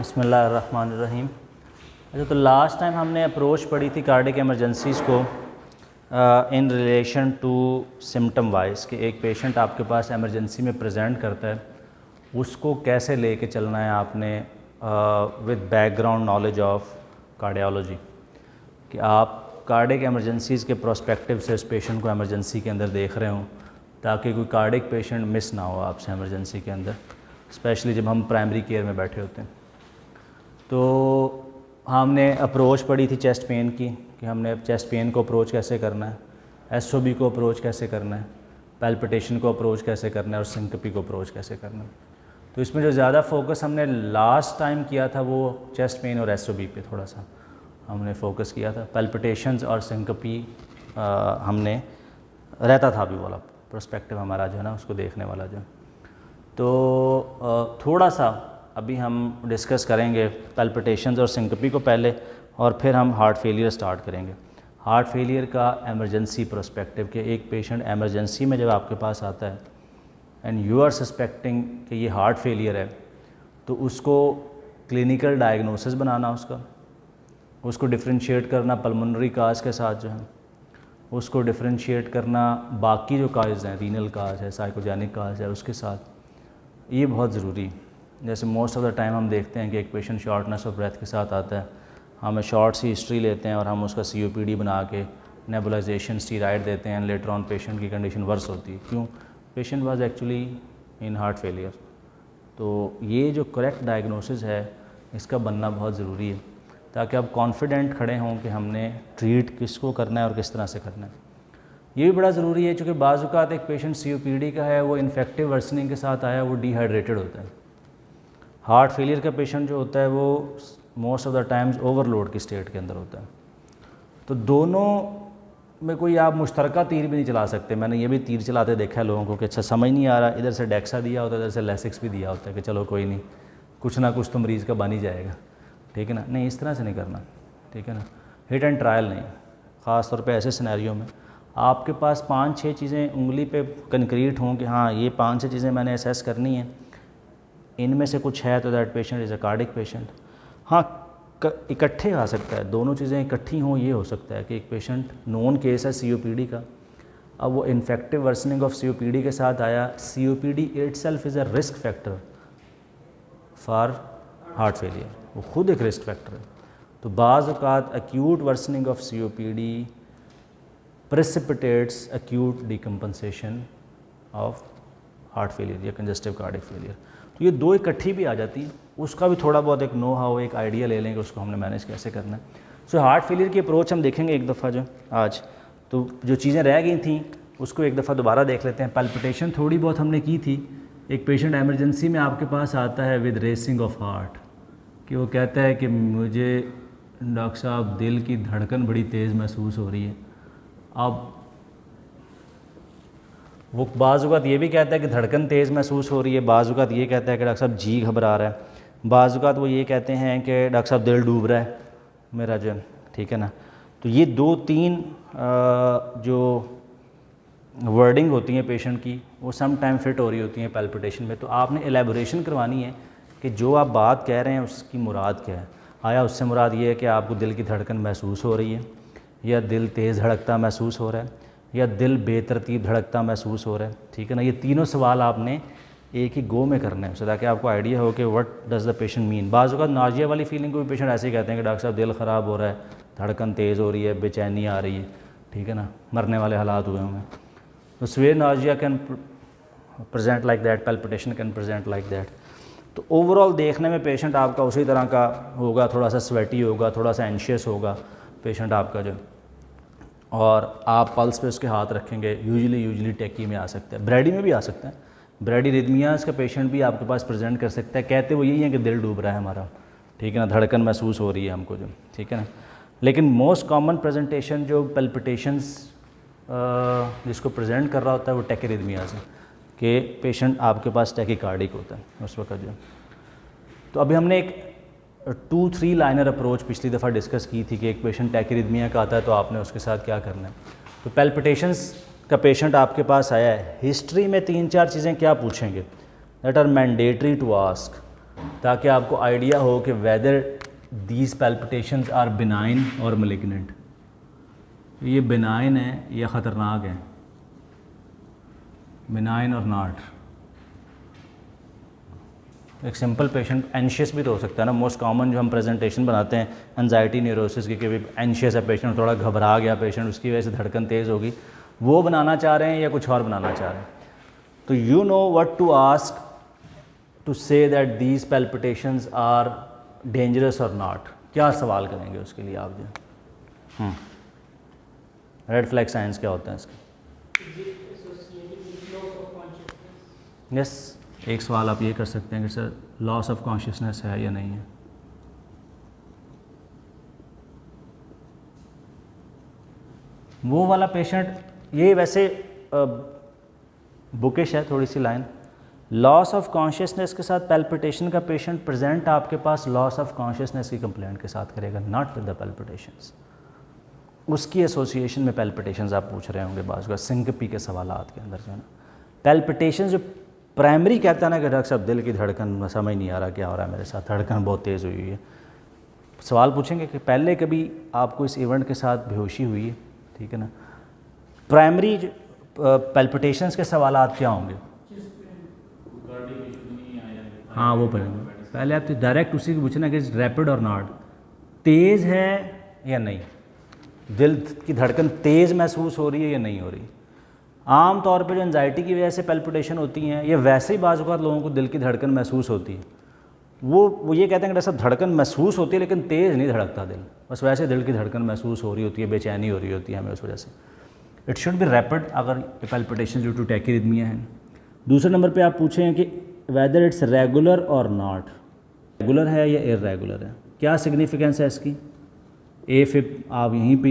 बिस्मिल्लाहिर्रहमानिर्रहीम। अच्छा, तो लास्ट टाइम हमने अप्रोच पढ़ी थी कार्डिक एमरजेंसीज़ को in relation to symptom wise कि एक पेशेंट आपके पास एमरजेंसी में प्रेजेंट करता है, उसको कैसे लेके चलना है आपने with background knowledge of cardiology, कि आप कार्डिक एमरजेंसीज़ के प्रोस्पेक्टिव से उस पेशेंट को एमरजेंसी के अंदर देख रहे हों, ताकि कोई कार्डिक पेशेंट मिस ना हो आपसे एमरजेंसी के अंदर, स्पेशली जब हम प्राइमरी केयर में बैठे होते हैं। तो हमने अप्रोच पढ़ी थी चेस्ट पेन की, कि हमने चेस्ट पेन को अप्रोच कैसे करना है, एसओबी को अप्रोच कैसे करना है, पैल्पिटेशन को अप्रोच कैसे करना है और सिंकपी को अप्रोच कैसे करना है। तो इसमें जो ज़्यादा फोकस हमने लास्ट टाइम किया था वो चेस्ट पेन और एसओबी पे थोड़ा सा हमने फोकस किया था। पैल्पिटेशंस और सिंकपी हमने रहता था अभी वाला पर्सपेक्टिव हमारा जो है ना, उसको देखने वाला जो। तो थोड़ा सा अभी हम डिस्कस करेंगे पैल्पिटेशंस और सिंकपी को पहले, और फिर हम हार्ट फेलियर स्टार्ट करेंगे। हार्ट फेलियर का एमरजेंसी पर्सपेक्टिव, कि एक पेशेंट एमरजेंसी में जब आपके पास आता है एंड यू आर सस्पेक्टिंग कि ये हार्ट फेलियर है, तो उसको क्लिनिकल डायग्नोसिस बनाना, उसको डिफ्रेंशिएट करना पल्मोनरी काज के साथ जो है, उसको डिफ्रेंशिएट करना बाकी जो काज हैं, रीनल काज है, साइकोजेनिक काज है, उसके साथ, ये बहुत ज़रूरी है। जैसे मोस्ट ऑफ द टाइम हम देखते हैं कि एक पेशेंट शॉर्टनेस ऑफ ब्रेथ के साथ आता है, हम शॉर्ट सी हिस्ट्री लेते हैं और हम उसका COPD बना के नेबुलाइजेशन स्टीराइड देते हैं, लेटर ऑन पेशेंट की कंडीशन वर्स होती है। क्यों? Patient was actually in heart failure. तो ये जो करेक्ट डायग्नोसिस है, इसका बनना बहुत ज़रूरी है, ताकि आप कॉन्फिडेंट खड़े हों कि हमने ट्रीट किसको करना है और किस तरह से करना है। ये भी बड़ा ज़रूरी है, क्योंकि बाज़ औक़ात एक पेशेंट COPD का है, वो इन्फेक्टिव वर्सनिंग के साथ आया, वो डिहाइड्रेटेड होता है। हार्ट फेलियर का पेशेंट जो होता है वो most of the times overload की स्टेट के अंदर होता है। तो दोनों में कोई आप मुश्तरका तीर भी नहीं चला सकते। मैंने ये भी तीर चलाते देखा है लोगों को कि अच्छा समझ नहीं आ रहा, इधर से डेक्सा दिया होता है, इधर से लेसिक्स भी दिया होता है कि चलो कोई नहीं, कुछ ना कुछ तो मरीज़ का बन ही जाएगा, ठीक है ना। नहीं, इस तरह से नहीं करना, ठीक है ना। हिट एंड ट्रायल नहीं, ख़ास तौर पे ऐसे सिनेरियो में आपके पास 5-6 चीज़ें उंगली पे कंक्रीट हों कि हाँ ये 5-6 चीज़ें मैंने असेस करनी है, इनमें से कुछ है तो that patient is a cardiac patient. हाँ, इकट्ठे आ सकता है, दोनों चीज़ें इकट्ठी हों, ये हो सकता है कि एक पेशेंट नोन केस है COPD का, अब वो इन्फेक्टिव वर्सनिंग ऑफ COPD के साथ आया। COPD itself is a risk factor for heart failure, वो खुद एक रिस्क फैक्टर है। तो बाज़ औक़ात acute worsening of COPD precipitates acute decompensation of heart failure या कंजस्टिव कार्डिक फेलियर। तो ये दो इकट्ठी भी आ जाती है, उसका भी थोड़ा बहुत एक नो हाउ, एक आइडिया ले लेंगे उसको हमने मैनेज कैसे करना है। सो हार्ट फेलियर की अप्रोच हम देखेंगे एक दफ़ा जो आज, तो जो चीज़ें रह गई थी उसको एक दफ़ा दोबारा देख लेते हैं। पैल्पिटेशन थोड़ी बहुत हमने की थी। एक पेशेंट एमरजेंसी में आपके पास आता है विद रेसिंग ऑफ हार्ट, कि वो कहता है कि मुझे डॉक्टर साहब दिल की धड़कन बड़ी तेज़ महसूस हो रही है। अब वो बाज़ औक़ात ये भी कहता है कि धड़कन तेज़ महसूस हो रही है, बाज़ औक़ात ये कहता है कि डॉक्टर साहब जी घबरा रहा है, बाज़ औक़ात वो ये कहते हैं कि डॉक्टर साहब दिल डूब रहा है मेरा जो, ठीक है ना। तो ये 2-3 जो वर्डिंग होती हैं पेशेंट की, वो सम टाइम फिट हो रही होती हैं पैल्पिटेशन में। तो आपने एलेबोरेशन करवानी है कि जो आप बात कह रहे हैं उसकी मुराद क्या है। आया उससे मुराद ये है कि आपको दिल की धड़कन महसूस हो रही है, या दिल तेज़ धड़कता महसूस हो रहा है, या दिल बेतरतीब धड़कता महसूस हो रहा है, ठीक है ना। ये तीनों सवाल आपने एक ही गो में करने हैं, ताकि आपको आइडिया हो कि what does the patient mean. बाज़ औक़ात नाजिया वाली फीलिंग को भी पेशेंट ऐसे ही कहते हैं कि डॉक्टर साहब दिल ख़राब हो रहा है, धड़कन तेज़ हो रही है, बेचैनी आ रही है, ठीक है ना, मरने वाले हालात हुए होंगे। तो स्वे Nazia can present like that, palpitation can present like that. तो ओवरऑल देखने में पेशेंट आपका उसी तरह का होगा, थोड़ा सा स्वेटी होगा, थोड़ा सा एंशियस होगा पेशेंट आपका जो, और आप पल्स पे उसके हाथ रखेंगे। यूजुअली टेकी में आ सकता है, ब्रेडी में भी आ सकता है। ब्रेडीरिथमियास का पेशेंट भी आपके पास प्रेजेंट कर सकता है, कहते वो यही है कि दिल डूब रहा है हमारा, ठीक है ना, धड़कन महसूस हो रही है हमको जो, ठीक है ना। लेकिन मोस्ट कॉमन प्रेजेंटेशन जो पैल्पिटेशंस जिसको प्रेजेंट कर रहा होता है वो टैकीरिथमिया से, कि पेशेंट आपके पास टैकीकार्डिक होता है उस वक्त जो। तो अभी हमने एक 2-3 लाइनर अप्रोच पिछली दफ़ा डिस्कस की थी कि एक पेशेंट टैकीरिथमिया का आता है तो आपने उसके साथ क्या करना है। तो पैल्पिटेशंस का पेशेंट आपके पास आया है, हिस्ट्री में 3-4 चीज़ें क्या पूछेंगे that are mandatory to ask. ताकि आपको आइडिया हो कि whether these palpitations are benign और मलिग्नेंट। ये बिनाइन है या ख़तरनाक है, बिनाइन और नॉट। एक सिंपल पेशेंट एंशियस भी तो हो सकता है ना। मोस्ट कॉमन जो हम प्रेजेंटेशन बनाते हैं एंजाइटी न्यूरोसिस की, कि एंशियस है पेशेंट, थोड़ा घबरा गया पेशेंट, उसकी वजह से धड़कन तेज़ होगी, वो बनाना चाह रहे हैं या कुछ और बनाना चाह रहे हैं। तो you know what to ask to say that these palpitations are dangerous और नॉट। क्या सवाल करेंगे उसके लिए आप जो रेड फ्लैग साइंस क्या होता है इसके? यस, एक सवाल आप ये कर सकते हैं कि सर लॉस ऑफ कॉन्शियसनेस है या नहीं है। वो वाला पेशेंट, ये वैसे बुकिश है थोड़ी सी लाइन, लॉस ऑफ कॉन्शियसनेस के साथ पैल्पिटेशन का पेशेंट प्रेजेंट आपके पास लॉस ऑफ कॉन्शियसनेस की कंप्लेंट के साथ करेगा, नॉट विद द पैल्पिटेशंस। उसकी एसोसिएशन में पैल्पिटेशंस आप पूछ रहे होंगे बाज़ का, सिंकपी के सवालात के अंदर जो है ना, पैल्पिटेशंस जो प्राइमरी कहता है ना कि डॉक्टर साहब दिल की धड़कन समझ नहीं आ रहा क्या हो रहा है मेरे साथ, धड़कन बहुत तेज़ हुई है। सवाल पूछेंगे कि पहले कभी आपको इस इवेंट के साथ बेहोशी हुई है, ठीक है ना। प्राइमरी पैल्पिटेशंस के सवालात क्या होंगे? हाँ वो पहले आप तो डायरेक्ट उसी को पूछना कि रैपिड और नॉट, तेज़ है या नहीं, दिल की धड़कन तेज़ महसूस हो रही है या नहीं हो रही। आम तौर पे जो एंजाइटी की वजह से पैल्पिटेशन होती हैं, ये वैसे ही बाज़ औक़ात लोगों को दिल की धड़कन महसूस होती है, वो ये कहते हैं कि डॉक्टर साहब धड़कन महसूस होती है लेकिन तेज़ नहीं धड़कता दिल, बस वैसे दिल की धड़कन महसूस हो रही होती है, बेचैनी हो रही होती है हमें उस वजह से। इट शुड बी रैपिड अगर पैल्पिटेशन ड्यू टू टैकीरिथमिया है। दूसरे नंबर पे आप पूछें कि वेदर इट्स रेगुलर और नॉट, रेगुलर है या इर्रेगुलर है, क्या सिग्निफिकेंस है इसकी। फिर आप यहीं पे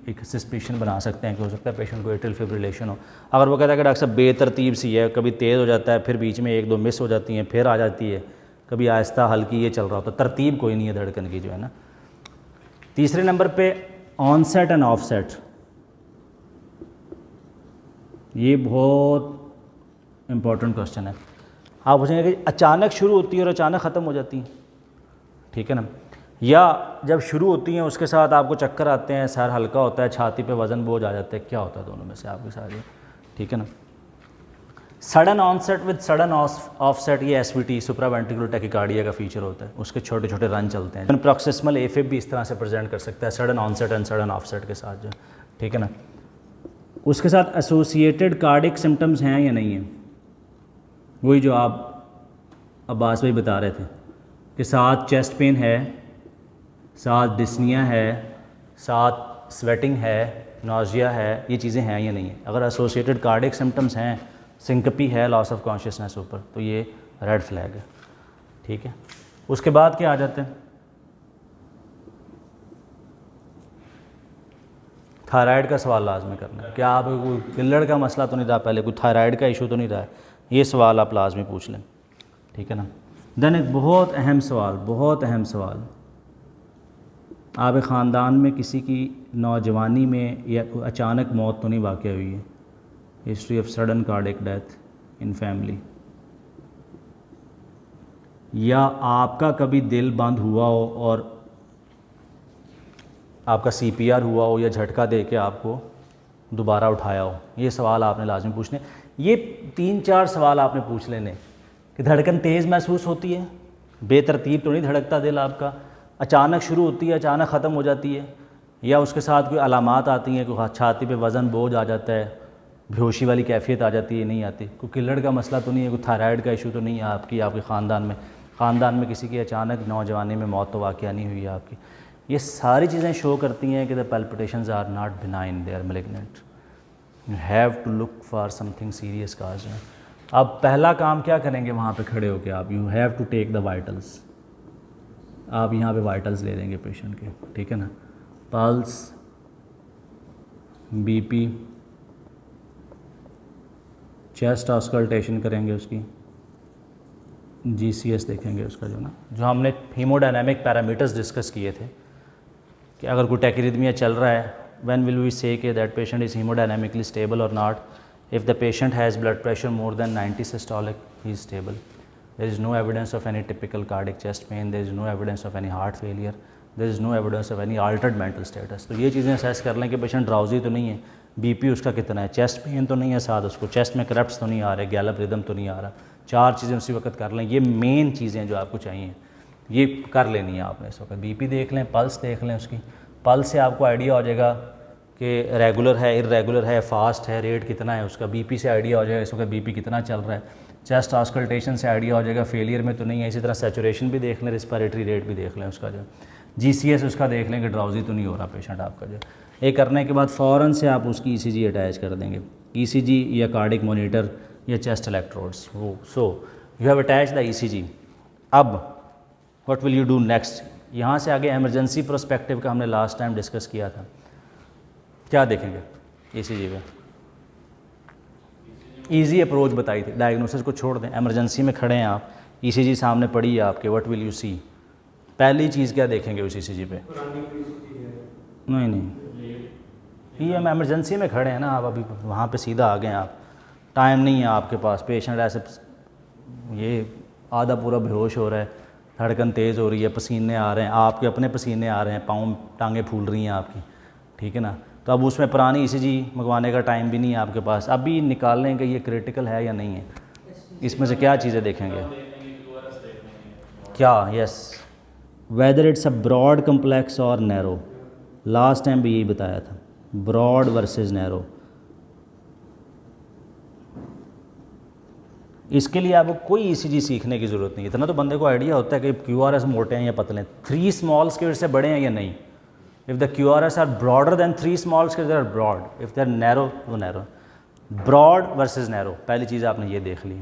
एक सस्पिशन बना सकते हैं कि हो सकता है पेशेंट को एट्रियल फिब्रिलेशन हो। अगर वो कहता है कि डॉक्टर साहब बेतरतीब सी है, कभी तेज़ हो जाता है, फिर बीच में एक दो मिस हो जाती हैं, फिर आ जाती है, कभी आहिस्ता हल्की, ये चल रहा होता है, तरतीब कोई नहीं है धड़कन की जो है ना। तीसरे नंबर पे ऑनसेट एंड ऑफसेट, ये बहुत इम्पोर्टेंट क्वेश्चन है। आप पूछेंगे कि अचानक शुरू होती है और अचानक ख़त्म हो जाती हैं, ठीक है ना, या जब शुरू होती हैं उसके साथ आपको चक्कर आते हैं, सर हल्का होता है, छाती पे वज़न बोझ आ जाता है, क्या होता है दोनों में से आपके साथ ये, ठीक है ना। Sudden onset with sudden offset, ये एसवीटी सुप्रावेंट्रिकुलर टैकीकार्डिया का फीचर होता है, उसके छोटे छोटे रन चलते हैं। प्रोक्सिमल एफिब भी इस तरह से प्रेजेंट कर सकता है, sudden onset and sudden offset के साथ जो, ठीक है ना। उसके साथ एसोसिएटेड कार्डिक सिम्टम्स हैं या नहीं है, वही जो आप अब्बास भाई बता रहे थे कि साथ चेस्ट पेन है, साथ डिस्निया है, साथ स्वेटिंग है, नौजिया है, ये चीज़ें हैं या नहीं है। अगर एसोसिएटेड कार्डिक सिम्टम्स हैं, सिंकपी है, लॉस ऑफ कॉन्शियसनेस ऊपर, तो ये रेड फ्लैग है, ठीक है। उसके बाद क्या आ जाते हैं, थायराइड का सवाल लाजमी करना है। क्या आप कोई किल्लड़ का मसला तो नहीं रहा पहले, कोई थायराइड का इशू तो नहीं रहा है, ये सवाल आप लाजमी पूछ लें, ठीक है ना। देन एक बहुत अहम सवाल, आप ख़ानदान में किसी की नौजवानी में या अचानक मौत तो नहीं वाक़या हुई है, history of sudden cardiac death in family, या आपका कभी दिल बंद हुआ हो और आपका CPR हुआ हो या झटका दे के आपको दोबारा उठाया हो, ये सवाल आपने लाजमी पूछने। ये 3-4 सवाल आपने पूछ लेने कि धड़कन तेज़ महसूस होती है, बेतरतीब तो नहीं धड़कता दिल आपका, अचानक शुरू होती है, अचानक ख़त्म हो जाती है, या उसके साथ कोई अलामात आती हैं, कोई छाती पे वज़न बोझ आ जाता है, बेहोशी वाली कैफियत आ जाती है, नहीं आती, कोई किल्लड़ का मसला तो नहीं है, कोई थायराइड का इशू तो नहीं है आपके ख़ानदान में किसी की अचानक नौजवानी में मौत तो वाक़या नहीं हुई है आपकी। ये सारी चीज़ें शो करती हैं कि the palpitations are not benign, they are malignant. You have to look for something serious cause. अब पहला काम क्या करेंगे वहाँ पे खड़े होकर आप, you have to take the vitals. आप यहाँ पे वाइटल्स ले लेंगे पेशेंट के, ठीक है ना, पल्स, BP, चेस्ट ऑस्कल्टेशन करेंगे उसकी, GCS देखेंगे उसका जो ना, जो हमने हीमोडायनामिक पैरामीटर्स डिस्कस किए थे कि अगर कोई टैकीरिथमिया चल रहा है, व्हेन विल वी से कि that patient is hemodynamically stable और not. If the patient has blood pressure more than 90 systolic, he is stable. There is no evidence of any typical cardiac chest pain, there is no evidence of any heart failure, there is no evidence of any altered mental status. तो ये चीज़ें assess कर लें कि patient drowsy तो नहीं है, BP उसका कितना है, चेस्ट पेन तो नहीं है, साथ उसको चेस्ट में क्रैप्स तो नहीं आ रहे, गैलप रिदम तो नहीं आ रहा। 4 चीज़ें उसी वक्त कर लें। ये मेन चीज़ें जो आपको चाहिए ये कर लेनी है आपने इस वक्त। बीपी देख लें, पल्स देख लें उसकी, पल्स से आपको आइडिया हो जाएगा कि रेगुलर है, इरेगुलर है, फास्ट है, रेट कितना है उसका। बीपी से आइडिया हो जाएगा इस वक्त बीपी कितना चल रहा है। चेस्ट ऑस्कल्टेशन से आइडिया हो जाएगा फेलियर में तो नहीं है। इसी तरह सैचुरेशन भी देख लें, रिस्पायरेटरी रेट भी देख लें उसका जो GCS उसका देख लें कि ड्राउजी तो नहीं हो रहा पेशेंट आपका जो। ये करने के बाद फ़ौरन से आप उसकी ECG अटैच कर देंगे, ECG या कार्डिक मोनीटर या चेस्ट इलेक्ट्रोड्स वो। So you have attach the ECG। अब what will you do next? यहाँ से आगे एमरजेंसी प्रोस्पेक्टिव का हमने लास्ट टाइम डिस्कस किया था। क्या देखेंगे ECG पे? ईजी अप्रोच बताई थी, डायग्नोसिस को छोड़ दें, एमरजेंसी में खड़े हैं आप, ECG सामने पड़ी है आपके, व्हाट विल यू सी? पहली चीज़ क्या देखेंगे उस ECG पे? नहीं, ये हम एमरजेंसी में खड़े हैं ना, आप अभी वहाँ पे सीधा आ गए हैं आप, टाइम नहीं है आपके पास। पेशेंट ऐसे ये आधा पूरा बेहोश हो रहा है, धड़कन तेज़ हो रही है, पसीने आ रहे हैं, आपके अपने पसीने आ रहे हैं, पाँव टांगें फूल रही हैं आपकी, ठीक है ना। तो अब उसमें पुरानी ECG मंगवाने का टाइम भी नहीं है आपके पास। अभी निकाल लें कि ये क्रिटिकल है या नहीं है। इसमें से क्या चीज़ें देखेंगे? क्या? Yes, whether it's a broad complex और नैरो। लास्ट टाइम भी यही बताया था, ब्रॉड वर्सेस नैरो। इसके लिए आपको कोई ECG सीखने की ज़रूरत नहीं, इतना तो बंदे को आइडिया होता है कि QRS मोटे हैं या पतले हैं, 3 स्मॉल स्क्वायर से बड़े हैं या नहीं। If the QRS are broader than 3 small square they are broad, if they are narrow वो नैरो। ब्रॉड वर्सेस नैरो, पहली चीज़ आपने ये देख ली,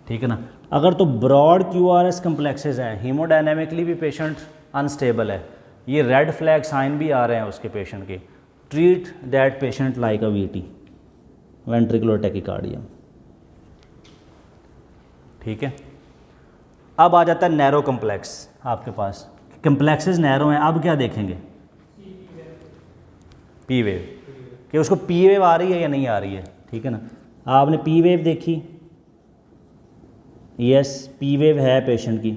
ठीक है ना। अगर तो ब्रॉड QRS कम्प्लेक्सेज हैं, हीमोडायनेमिकली भी पेशेंट अनस्टेबल है, ये रेड फ्लैग साइन भी आ रहे हैं उसके पेशेंट के, treat that patient like a VT, ventricular tachycardia, ठीक है। अब आ जाता है नैरो कम्प्लेक्स आपके पास, कम्प्लेक्सेस नैरो हैं। अब क्या देखेंगे? P वेव, कि उसको P वेव आ रही है या नहीं आ रही है, ठीक है ना। आपने P वेव देखी, यस P वेव है पेशेंट की,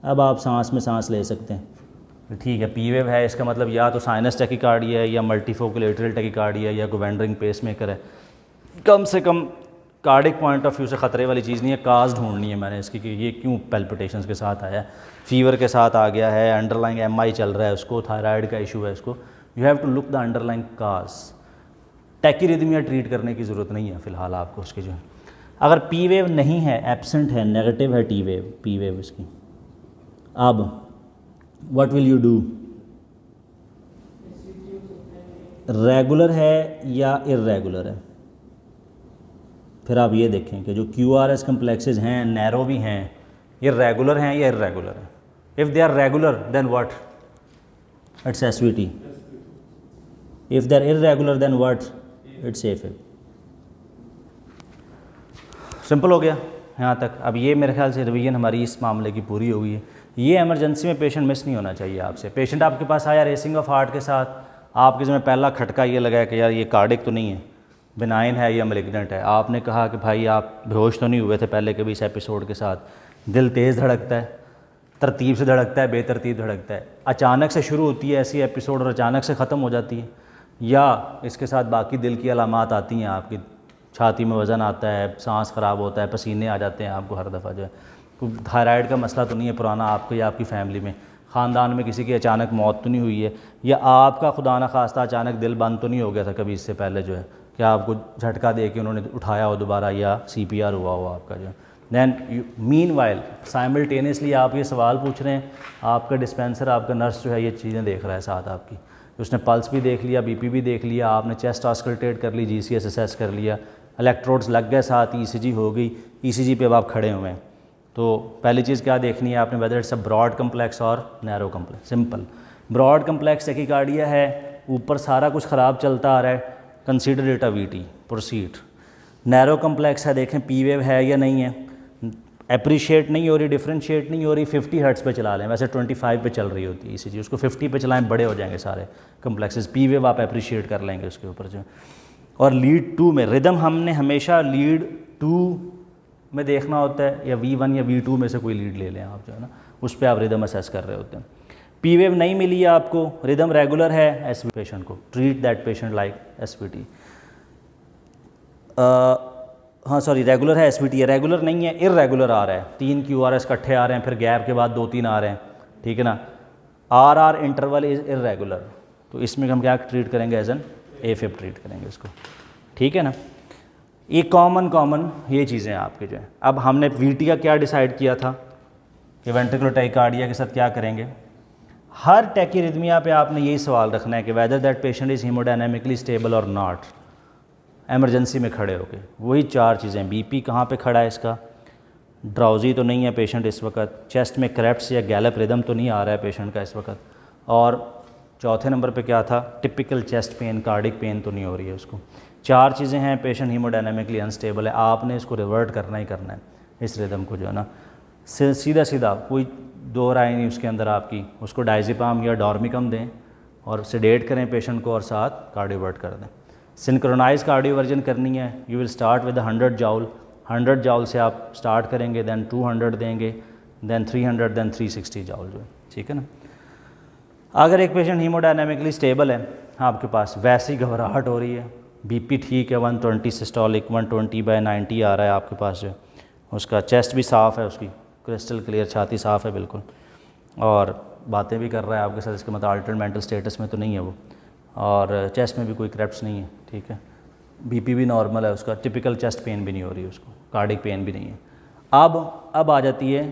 अब आप सांस में सांस ले सकते हैं, ठीक है। P वेव है, इसका मतलब या तो साइनस टैकीकार्डिया है या मल्टीफोकल एट्रियल टैकीकार्डिया या गोवेंडरिंग पेसमेकर है। कम से कम कार्डिक पॉइंट ऑफ व्यू से ख़तरे वाली चीज़ नहीं है। काज ढूंढनी है मैंने इसकी कि ये क्यों पैल्पिटेशंस के साथ आया है, फीवर के साथ आ गया है, अंडरलाइंग MI चल रहा है उसको, थायराइड का इशू है उसको। You have to look the underlying cause. Tachyarrhythmia treat करने की ज़रूरत नहीं है फ़िलहाल आपको उसकी जो है। अगर P वेव नहीं है, एब्सेंट है, नेगेटिव है P वेव इसकी, अब what will you do? Regular है या इरेगुलर है? फिर आप ये देखें कि जो QRS कम्प्लेक्सेज हैं, नैरो भी हैं, ये रेगुलर हैं या इरेगुलर हैं। If they are regular then what? It's SVT। If they are irregular then what? It's AFib। Simple हो गया यहाँ तक। अब ये मेरे ख्याल से रिवीजन हमारी इस मामले की पूरी हो गई है। ये एमरजेंसी में पेशेंट मिस नहीं होना चाहिए आपसे। पेशेंट आपके पास आया रेसिंग ऑफ हार्ट के साथ, आपके जिसमें पहला खटका ये लगा कि यार ये कार्डिक तो नहीं है, बिनाइन है या मैलिग्नेंट है। आपने कहा कि भाई आप बेहोश तो नहीं हुए थे पहले कभी इस एपिसोड के साथ, दिल तेज़ धड़कता है, तरतीब से धड़कता है, बेतरतीब धड़कता है, अचानक से शुरू होती है ऐसी एपिसोड और अचानक से ख़त्म हो जाती है, या इसके साथ बाकी दिल की अलामात आती हैं, आपकी छाती में वज़न आता है, सांस ख़राब होता है, पसीने आ जाते हैं आपको हर दफ़ा जो है। तो थायराइड का मसला तो नहीं है पुराना आपको या आपकी फ़ैमिली में, ख़ानदान में किसी की अचानक मौत तो नहीं हुई है, या आपका खुदा न खास्ता अचानक दिल बंद तो नहीं हो गया था कभी इससे पहले जो है, क्या आपको झटका दे के उन्होंने उठाया हो दोबारा या CPR हुआ हो आपका जो। दैन मीनवाइल साइमल्टेनियसली आप ये सवाल पूछ रहे हैं, आपका डिस्पेंसर, आपका नर्स जो है ये चीज़ें देख रहा है साथ आपकी, उसने पल्स भी देख लिया, BP भी देख लिया, आपने चेस्ट ऑस्कल्टेट कर ली, GCS असेस कर लिया, इलेक्ट्रोड्स लग गए साथ, ECG हो गई, ECG पे अब आप खड़े हुए हैं। तो पहली चीज़ क्या देखनी है आपने? Whether it's a broad complex और narrow complex. Simple, broad complex tachycardia है, ऊपर सारा कुछ ख़राब चलता आ रहा है, consider it a VT, proceed. Narrow complex है, देखें P वेव है या नहीं है, अप्रिशिएट नहीं हो रही, डिफ्रेंशिएट नहीं हो रही, 50 हर्ट्ज़ पे चला लें, वैसे 25 पे चल रही होती है ECG, उसको 50 पे चलाएं, बड़े हो जाएंगे सारे कम्प्लेक्सेस। P वेव आप अप्रिशिएट कर लेंगे उसके ऊपर जो। और लीड 2 में रिदम हमने हमेशा लीड 2 में देखना होता है या V1 या V2 में से कोई लीड ले लें आप, जो है ना उस पर आप रिदम असेस कर रहे होते हैं। पी वेव नहीं मिली है आपको, रिदम रेगुलर है, एस पेशेंट को treat that patient like SVT। हाँ सॉरी, रेगुलर है SVT है, रेगुलर नहीं है, इर्रेगुलर आ रहा है, 3 QRS इकट्ठे आ रहे हैं, फिर गैप के बाद 2-3 आ रहे हैं, ठीक है ना। RR इंटरवल इज़ इर्रेगुलर, तो इसमें हम क्या ट्रीट करेंगे, एज एन AFib ट्रीट करेंगे इसको, ठीक है ना। ये कॉमन ये चीज़ें हैं आपके जो है। अब हमने VT का क्या डिसाइड किया था कि वेंट्रिकुलर टाइकार्डिया के साथ क्या करेंगे। हर टैकीरिथमिया पे आपने यही सवाल रखना है कि whether that patient is hemodynamically stable और नॉट, एमरजेंसी में खड़े होके। वही 4 चीज़ें, BP कहाँ पे खड़ा है इसका, ड्राउजी तो नहीं है पेशेंट इस वक्त, चेस्ट में क्रैप्स या गैलप रिदम तो नहीं आ रहा है पेशेंट का इस वक्त, और चौथे नंबर पे क्या था, typical chest pain, cardiac pain तो नहीं हो रही है उसको। 4 चीज़ें हैं, पेशेंट हीमोडायनेमिकली अनस्टेबल है, आपने इसको रिवर्ट करना ही करना है इस रिदम को, जो है ना सीधा कोई 2 राय नहीं उसके अंदर आपकी। उसको डायज़ेपाम या डॉर्मिकम दें और सेडेट करें पेशेंट को और साथ कार्डियोवर्ट कर दें। सिंक्रोनाइज कार्डियोवर्जन करनी है, you will start with 100 joule, 100 joule से आप स्टार्ट करेंगे, देन 200 देंगे, देन 300, देन 360 जाउल जो है, ठीक है ना। अगर एक पेशेंट हीमोडायनेमिकली स्टेबल है आपके पास, वैसे ही घबराहट हो रही है, BP ठीक है, 120 सिस्टोलिक, 120/90 आ रहा है आपके पास जो है, उसका चेस्ट भी साफ़ है, उसकी क्रिस्टल क्लियर छाती साफ़ है बिल्कुल, और बातें भी कर रहा है आपके साथ, इसका मतलब अल्टर्ड मेंटल स्टेटस में तो नहीं है वो, और चेस्ट में भी कोई क्रैप्स नहीं है, ठीक है। BP भी नॉर्मल है उसका, टिपिकल चेस्ट पेन भी नहीं हो रही है उसको, कार्डिक पेन भी नहीं है। अब आ जाती है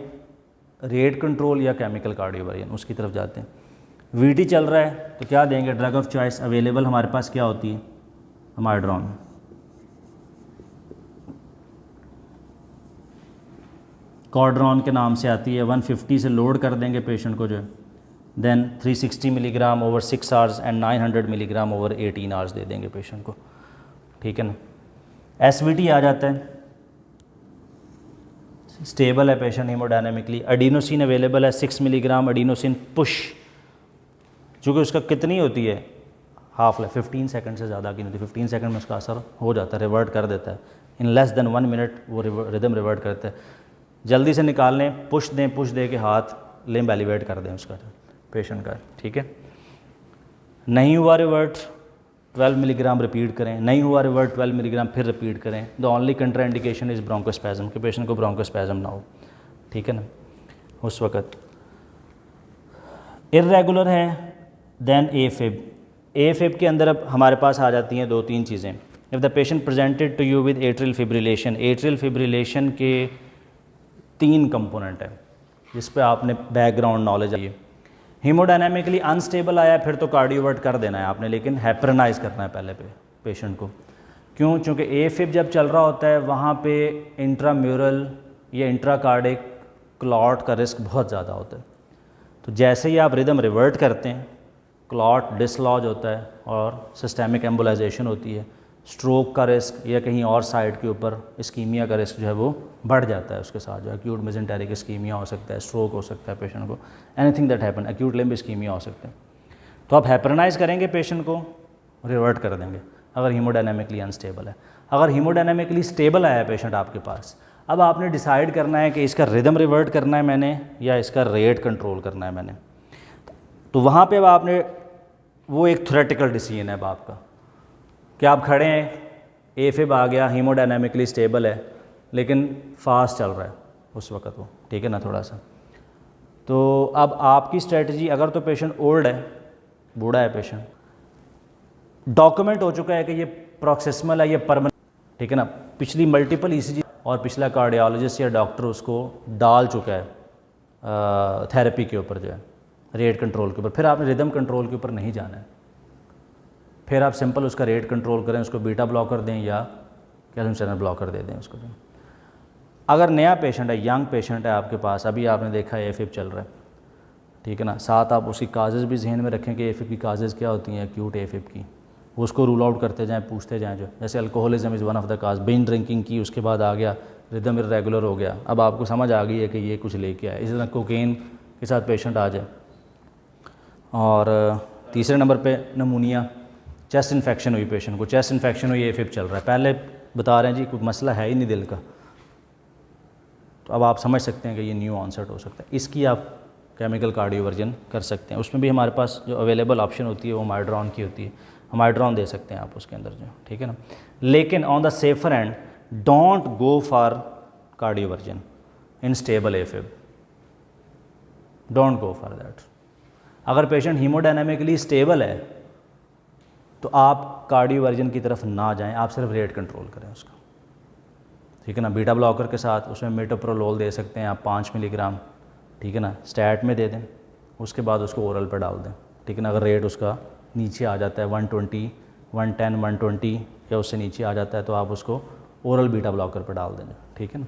रेट कंट्रोल या केमिकल कार्डियोवर्जन, उसकी तरफ जाते हैं। VT चल रहा है तो क्या देंगे, ड्रग ऑफ चॉइस अवेलेबल हमारे पास क्या होती है, अमाइड्रॉन। कॉर्ड्रॉन के नाम से आती है, 150 से लोड कर देंगे पेशेंट को जो है, then 360 milligram over 6 hours and 900 milligram over 18 hours दे देंगे पेशेंट को, ठीक है ना। SVT आ जाता है, स्टेबल है पेशेंट हीमोडायनेमिकली। एडिनोसिन अवेलेबल है 6 मिलीग्राम एडिनोसिन पुश, चूँकि उसका कितनी होती है हाफ लाइफ, 15 सेकंड से ज़्यादा की नहीं होती, 15 सेकंड में उसका असर हो जाता है, रिवर्ट कर देता है, इन लेस देन 1 मिनट वो रिदम रिवर्ट करता है। जल्दी से निकाल लें, पुश दे के हाथ लिम्ब एलिवेट कर दें उसका पेशेंट का, ठीक है। नहीं हुआ रिवर्ट 12 मिलीग्राम रिपीट करें, नहीं हुआ रिवर्ट 12 मिलीग्राम फिर रिपीट करें। द ओनली कंट्राइंडिकेशन इज़ ब्रोंकोस्पैज़म, कि पेशेंट को ब्रोंकोस्पैज़म ना हो, ठीक है ना उस वक्त। इर्रेगुलर है, देन AFib के अंदर अब हमारे पास आ जाती हैं 2-3 चीज़ें। If the patient presented to you with atrial fibrillation के 3 कंपोनेंट है जिस पे आपने बैकग्राउंड नॉलेज आई है। हीमोडायनेमिकली अनस्टेबल आया फिर तो कार्डियोवर्ट कर देना है आपने, लेकिन हेपरनाइज करना है पहले पेशेंट को। क्यों? क्योंकि AFib जब चल रहा होता है वहाँ पे इंट्राम्यूरल या इंट्राकार्डिक क्लॉट का रिस्क बहुत ज़्यादा होता है। तो जैसे ही आप रिदम रिवर्ट करते हैं, क्लॉट डिसलॉज होता है और सिस्टेमिक एम्बोलाइजेशन होती है, स्ट्रोक का रिस्क या कहीं और साइड के ऊपर इस्कीमिया का रिस्क जो है वो बढ़ जाता है। उसके साथ जो एक्यूट मेजेंटेरिक इस्कीमिया हो सकता है, स्ट्रोक हो सकता है पेशेंट को, anything that happen, acute limb ischemia हो सकता है। तो आप हेपरनाइज करेंगे पेशेंट को, रिवर्ट कर देंगे अगर हीमोडायनेमिकली अनस्टेबल है। अगर हीमोडायनेमिकली स्टेबल आया है पेशेंट आपके पास, अब आपने डिसाइड करना है कि इसका रिदम रिवर्ट करना है मैंने या इसका रेट कंट्रोल करना है मैंने। तो वहाँ पे अब आपने वो एक थ्योरेटिकल डिसीजन है अब आपका कि आप खड़े हैं, AFib आ गया, हीमोडायनेमिकली स्टेबल है लेकिन फास्ट चल रहा है उस वक्त वो, ठीक है ना थोड़ा सा। तो अब आपकी स्ट्रेटजी, अगर तो पेशेंट ओल्ड है, बूढ़ा है पेशेंट, डॉक्यूमेंट हो चुका है कि ये प्रोक्सिमल है, ये परमानेंट, ठीक है ना, पिछली मल्टीपल ECG और पिछला कार्डियोलॉजिस्ट या डॉक्टर उसको डाल चुका है थेरेपी के ऊपर जो है, रेट कंट्रोल के ऊपर। फिर आपने रिदम कंट्रोल के ऊपर नहीं जाना है, फिर आप सिंपल उसका रेट कंट्रोल करें, उसको बीटा ब्लॉकर दें या कैल्शियम चैनल ब्लॉकर दे दें उसको। अगर नया पेशेंट है, यंग पेशेंट है आपके पास, अभी आपने देखा है AFib चल रहा है, ठीक है ना, साथ आप उसकी काजेज़ भी जहन में रखें कि AFib की काजेज़ क्या होती हैं, एक्यूट AFib की, उसको रूल आउट करते जाएँ, पूछते जाएँ। जो जैसे alcoholism is one of the cause, binge drinking की, उसके बाद आ गया रिदम इर्रेगुलर हो गया, अब आपको समझ आ गई है कि ये कुछ लेके आए। इसी तरह कोकेन के साथ पेशेंट आ जाए। और तीसरे नंबर पे नमूनिया, चेस्ट इन्फेक्शन हुई पेशेंट को, चेस्ट इन्फेक्शन हुई, AFib चल रहा है, पहले बता रहे हैं जी कोई मसला है ही नहीं दिल का, तो अब आप समझ सकते हैं कि ये न्यू ऑनसेट हो सकता है। इसकी आप केमिकल कार्डियोवर्जन कर सकते हैं। उसमें भी हमारे पास जो अवेलेबल ऑप्शन होती है वो माइड्रॉन की होती है, हम माइड्रॉन दे सकते हैं आप उसके अंदर जो, ठीक है ना। लेकिन on the safer and don't go for cardioversion in stable एफिब, don't go for that. अगर पेशेंट हीमोडायनामिकली स्टेबल है तो आप कार्डियोवर्जन की तरफ ना जाएं, आप सिर्फ रेट कंट्रोल करें उसका, ठीक है ना। बीटा ब्लॉकर के साथ उसमें मेटोप्रोलोल दे सकते हैं आप 5 मिलीग्राम, ठीक है ना, स्टैट में दे दें, उसके बाद उसको ओरल पर डाल दें, ठीक है ना। अगर रेट उसका नीचे आ जाता है 120, 110, 120 या उससे नीचे आ जाता है तो आप उसको ओरल बीटा ब्लॉकर पर डाल दें, ठीक है ना।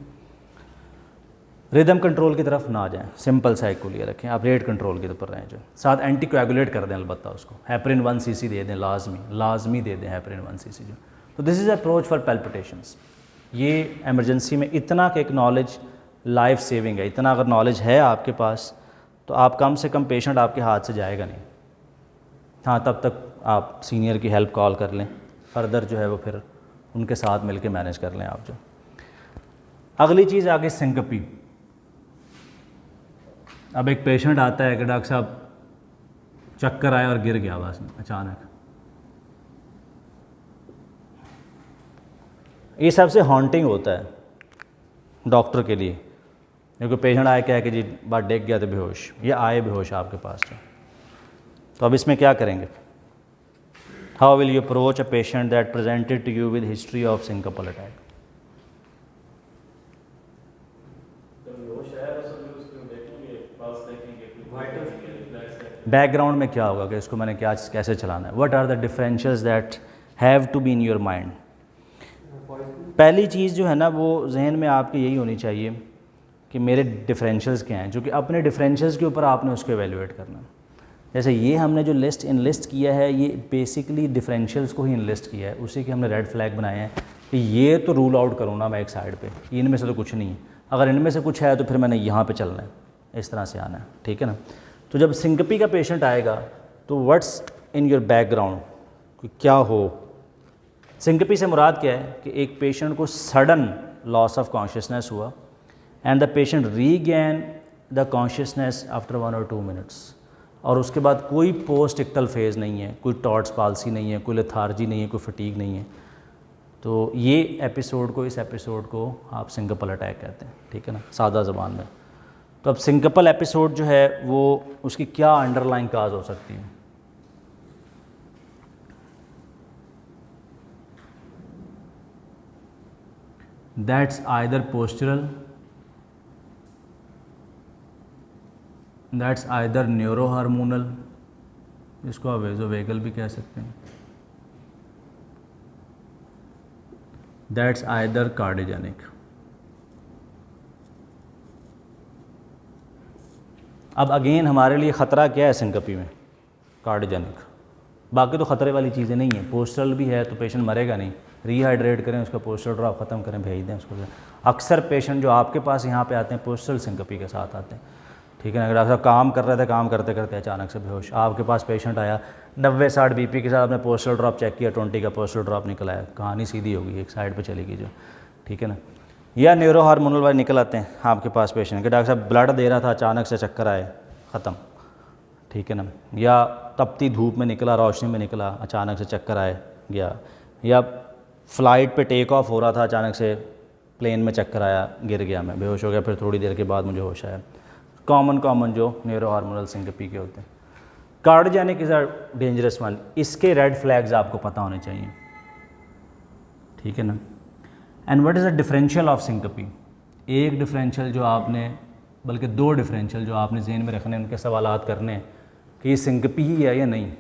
रिदम कंट्रोल की तरफ ना जाएं, सिंपल सा एक लिए रखें, आप रेट कंट्रोल के ऊपर रहें। जो साथ एंटीकोएगुलेट कर दें अलबत्ता उसको, हेपरिन 1 cc दे दें, लाजमी दे दें हेपरिन 1 cc जो। तो this is approach for palpitations. ये एमरजेंसी में इतना कि एक नॉलेज लाइफ सेविंग है, इतना अगर नॉलेज है आपके पास तो आप कम से कम पेशेंट आपके हाथ से जाएगा नहीं। हाँ, तब तक आप सीनियर की हेल्प कॉल कर लें, फर्दर जो है वो फिर उनके साथ मिलके मैनेज कर लें आप जो। अगली चीज़ आगे सिंकपी। अब एक पेशेंट आता है कि डॉक्टर साहब चक्कर आया और गिर गया बस अचानक। ये सबसे हॉन्टिंग होता है डॉक्टर के लिए, क्योंकि पेशेंट आए क्या है कि जी बात डेग गया तो बेहोश, ये आए बेहोश आपके पास तो अब इसमें क्या करेंगे? How will you approach a patient that presented to you with history of syncopal attack? Background में क्या होगा कि इसको मैंने क्या कैसे चलाना है, what are the differentials that have to be in your mind. पहली चीज़ जो है ना वो जहन में आपकी यही होनी चाहिए कि मेरे डिफरेंशियल्स क्या हैं, जो कि अपने डिफरेंशियल्स के ऊपर आपने उसको एवेल्यूएट करना है। जैसे ये हमने जो लिस्ट इनलिस्ट किया है ये बेसिकली डिफरेंशियल्स को ही इनलिस्ट किया है, उसी के हमने रेड फ्लैग बनाए हैं कि ये तो रूल आउट करूँ ना मैं एक साइड पे, इनमें से तो कुछ नहीं है, अगर इनमें से कुछ है तो फिर मैंने यहाँ पे चलना है, इस तरह से आना है, ठीक है ना। तो जब सिंकपी का पेशेंट आएगा तो व्हाट्स इन योर बैकग्राउंड, क्या हो। सिंकपी से मुराद क्या है कि एक पेशेंट को सडन लॉस ऑफ कॉन्शियसनेस हुआ and the patient regain the consciousness after 1 और 2 मिनट्स, और उसके बाद कोई पोस्ट इक्टल फेज़ नहीं है, कोई टॉर्ट्स पाल्सी नहीं है, कोई लेथार्जी नहीं है, कोई फटीग नहीं है। तो ये एपिसोड को, इस एपिसोड को आप सिंकपल अटैक कहते हैं, ठीक है ना, सादा ज़बान में। तो अब सिंकपल एपिसोड जो है वो उसकी क्या अंडरलाइन काज हो सकती है? That's either postural, that's either neuro hormonal, इसको आप वेजोवेगल भी कह सकते हैं, दैट्स आइदर कार्डियोजेनिक। अब अगेन हमारे लिए ख़तरा क्या है सिंकपी में? कार्डियोजेनिक। बाकी तो ख़तरे वाली चीज़ें नहीं हैं, पोस्टरल भी है तो पेशेंट मरेगा नहीं, रीहाइड्रेट करें उसका पोस्टरल ड्रॉप ख़त्म करें, भेज दें उसको। अक्सर पेशेंट जो आपके पास यहाँ पे आते हैं पोस्टरल सिंकपी के साथ आते हैं, ठीक है ना। अगर डॉक्टर साहब काम कर रहे थे, काम करते करते अचानक से बेहोश, आपके पास पेशेंट आया 90-60 BP के साथ, आपने पोस्टरल ड्रॉप चेक किया, 20 का पोस्टरल ड्रॉप निकला है, कहानी सीधी होगी, एक साइड पे चलेगी जो, ठीक है ना। या न्यूरो हार्मोनल वाले निकल आते हैं आपके पास पेशेंट कि डॉक्टर साहब ब्लड दे रहा था, अचानक से चक्कर आए, ख़त्म, ठीक है ना। या तपती धूप में निकला, रोशनी में निकला, अचानक से चक्कर आए गया। या फ़्लाइट पे टेक ऑफ हो रहा था, अचानक से प्लेन में चक्कर आया, गिर गया, मैं बेहोश हो गया, फिर थोड़ी देर के बाद मुझे होश आया। कॉमन जो न्यूरो हार्मोनल सिंकपी के होते हैं। Cardiogenic is a dangerous one, इसके रेड फ्लैग्स आपको पता होने चाहिए, ठीक है ना। And what is the differential of syncope? एक डिफरेंशियल जो आपने, बल्कि 2 डिफरेंशियल जो आपने ज़हन में रखने, उनके सवालात करने हैं कि ये सिंकपी ही है या नहीं।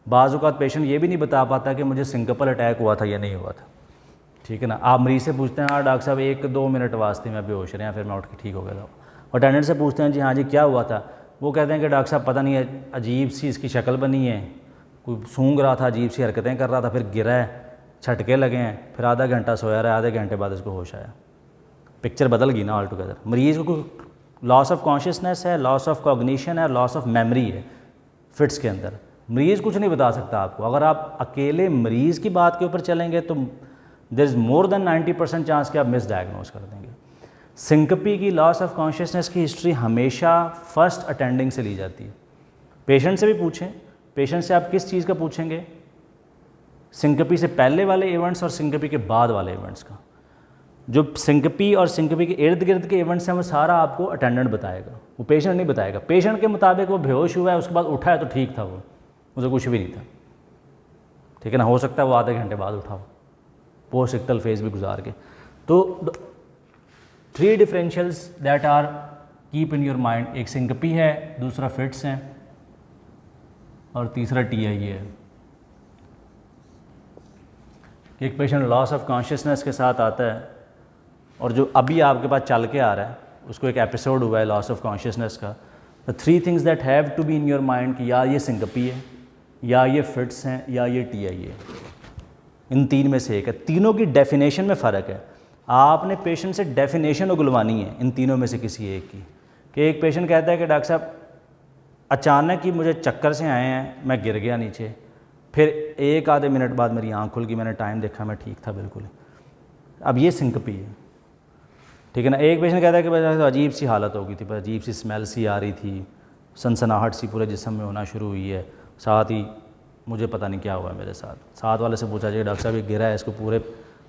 बाज़ औक़ात पेशेंट ये भी नहीं बता पाता कि मुझे सिंकपल अटैक हुआ था या नहीं हुआ था, ठीक है ना। आप मरीज़ से पूछते हैं, हाँ डॉक्टर साहब 1-2 मिनट वास्ते मैं बेहोश रहे हैं, फिर मैं उठ के ठीक हो गया था। और अटेंडेंट से पूछते हैं, जी हाँ जी क्या हुआ था? वो कहते हैं कि डॉक्टर साहब पता नहीं है, अजीब सी इसकी शक्ल बनी है, कोई सूंघ रहा था, अजीब सी हरकतें कर रहा था, फिर गिरा है, छटके लगे हैं, फिर आधा घंटा सोया रहा है, आधे घंटे बाद इसको होश आया। पिक्चर बदल गई ना ऑल टुगेदर। मरीज़ को कोई लॉस ऑफ कॉन्शियसनेस है, लॉस ऑफ कॉग्निशन है, लॉस ऑफ मेमोरी है फिट्स के अंदर। मरीज़ कुछ नहीं बता सकता आपको। अगर आप अकेले मरीज़ की बात के ऊपर चलेंगे तो there is more than 90% chance कि आप मिस डायग्नोज कर देंगे। सिंकपी की लॉस ऑफ कॉन्शियसनेस की हिस्ट्री हमेशा फर्स्ट अटेंडिंग से ली जाती है। पेशेंट से भी पूछें, पेशेंट से आप किस चीज़ का पूछेंगे, सिंकपी से पहले वाले इवेंट्स और सिंकपी के बाद वाले इवेंट्स का। जो सिंकपी और सिंकपी के इर्द गिर्द के इवेंट्स हैं वो सारा आपको अटेंडेंट बताएगा, वो पेशेंट नहीं बताएगा। पेशेंट के मुताबिक वो बेहोश हुआ है, उसके बाद उठा है तो ठीक था, वो उसे कुछ भी नहीं था, ठीक है ना। हो सकता है वो आधे घंटे बाद उठा हो, पोस्ट इक्टल फेज भी गुजार के। तो 3 differentials that are keep in your mind, एक सिंकपी है, दूसरा फिट्स हैं और तीसरा TIA है। एक पेशेंट लॉस ऑफ कॉन्शियसनेस के साथ आता है और जो अभी आपके पास चल के आ रहा है, उसको एक एपिसोड हुआ है लॉस ऑफ कॉन्शियसनेस का। The 3 things that have to be in your mind कि या ये सिंकपी है, या ये फिट्स हैं, या ये TIA। इन 3 में से एक है। तीनों की डेफिनेशन में फ़र्क है। आपने पेशेंट से डेफिनेशन उगलवानी है इन तीनों में से किसी एक की। कि एक पेशेंट कहता है कि डॉक्टर साहब अचानक ही मुझे चक्कर से आए हैं, मैं गिर गया नीचे, फिर 1 आधे मिनट बाद मेरी आँख खुल गई, मैंने टाइम देखा, मैं ठीक था बिल्कुल। अब ये सिंकपी है, ठीक है ना। एक पेशेंट कहता है कि बस अजीब सी हालत हो गई थी, बस अजीब सी स्मेल सी आ रही थी, सनसनाहट सी पूरे जिस्म में होना शुरू हुई है, साथ ही मुझे पता नहीं क्या हुआ मेरे साथ। साथ वाले से पूछा जाए डॉक्टर साहब ये गिरा है, इसको पूरे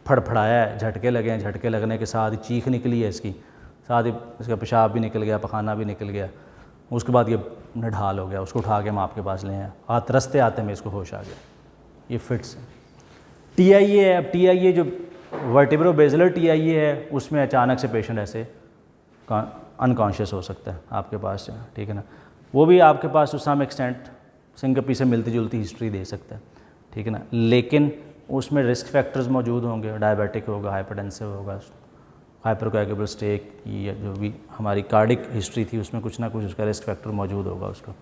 फड़फड़ाया है, झटके लगे हैं, झटके लगने के साथ ही चीख निकली है इसकी, साथ ही इसका पेशाब भी निकल गया, पखाना भी निकल गया। उसके बाद ये निढाल हो गया, उसको उठा के हम आपके पास ले आए, हाथ रस्ते आते में इसको होश आ गया। ये फिट्स है। TIA है। अब TIA जो वर्टिब्रो बेजलर TIA है, उसमें अचानक से पेशेंट ऐसे अनकॉन्शियस हो सकता है आपके पास से, ठीक है ना। वो भी आपके पास टू सम एक्सटेंट सिंकपी से मिलती जुलती हिस्ट्री दे सकता है, ठीक है ना। लेकिन उसमें रिस्क फैक्टर्स मौजूद होंगे, डायबिटिक होगा, हाइपरटेंसिव होगा, हाइपरकोएगुलेबल स्टेट की जो भी हमारी कार्डिक हिस्ट्री थी उसमें कुछ ना कुछ उसका रिस्क फैक्टर मौजूद होगा उसका,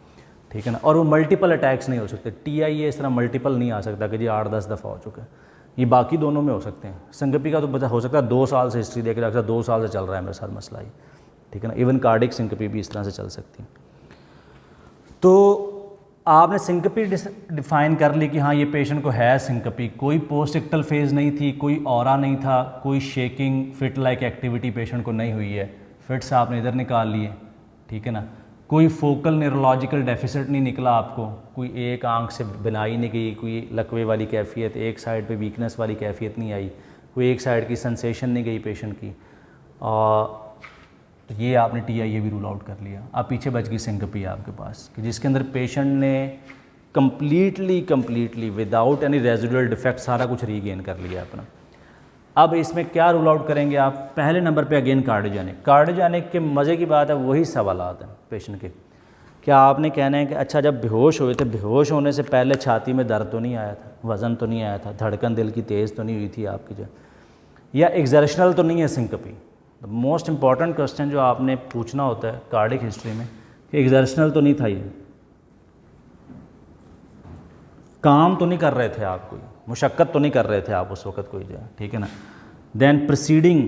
ठीक है ना। और वो मल्टीपल अटैक्स नहीं हो सकते। TIA इस तरह मल्टीपल नहीं आ सकता कि जी 8-10 दफ़ा हो चुका है। ये बाकी दोनों में हो सकते हैं। सिंकपी का तो बता हो सकता है 2 साल से हिस्ट्री देख रहा है, 2 साल से चल रहा है मेरे साथ मसला ही, ठीक है ना। इवन कार्डिक सिंकपी भी इस तरह से चल सकती है। तो आपने सिंकपी डिफ़ाइन कर ली कि हाँ ये पेशेंट को है सिंकपी, कोई पोस्ट इक्टल फेज़ नहीं थी, कोई ऑरा नहीं था, कोई shaking fit like activity patient को नहीं हुई है, फिट्स आपने इधर निकाल लिए, ठीक है ना। कोई फोकल न्यूरोलॉजिकल डेफिसिट नहीं निकला आपको, कोई एक आंख से बिनाई नहीं गई, कोई लकवे वाली कैफियत, एक साइड पे वीकनेस वाली कैफियत नहीं आई, कोई एक साइड की सेंसेशन नहीं गई पेशेंट की, और तो ये आपने TIA भी रूल आउट कर लिया। अब पीछे बच गई सिंकपी आपके पास कि जिसके अंदर पेशेंट ने completely without any residual defect सारा कुछ रीगेन कर लिया अपना। अब इसमें क्या रूल आउट करेंगे आप? पहले नंबर पे अगेन कार्डियोजेनिक के मज़े की बात है, वही सवालात हैं पेशेंट के। क्या आपने कहना है कि अच्छा जब बेहोश हुए थे, बेहोश होने से पहले छाती में दर्द तो नहीं आया था, वज़न तो नहीं आया था, धड़कन दिल की तेज़ तो नहीं हुई थी आपकी जो, या एक्सर्शनल तो नहीं है सिंकपी? द मोस्ट इम्पॉर्टेंट क्वेश्चन जो आपने पूछना होता है कार्डिक हिस्ट्री में कि एक्सर्शनल तो नहीं था, ये काम तो नहीं कर रहे थे आप, कोई मुशक्क़त तो नहीं कर रहे थे आप उस वक्त कोई जो है, ठीक है ना। देन प्रीसीडिंग,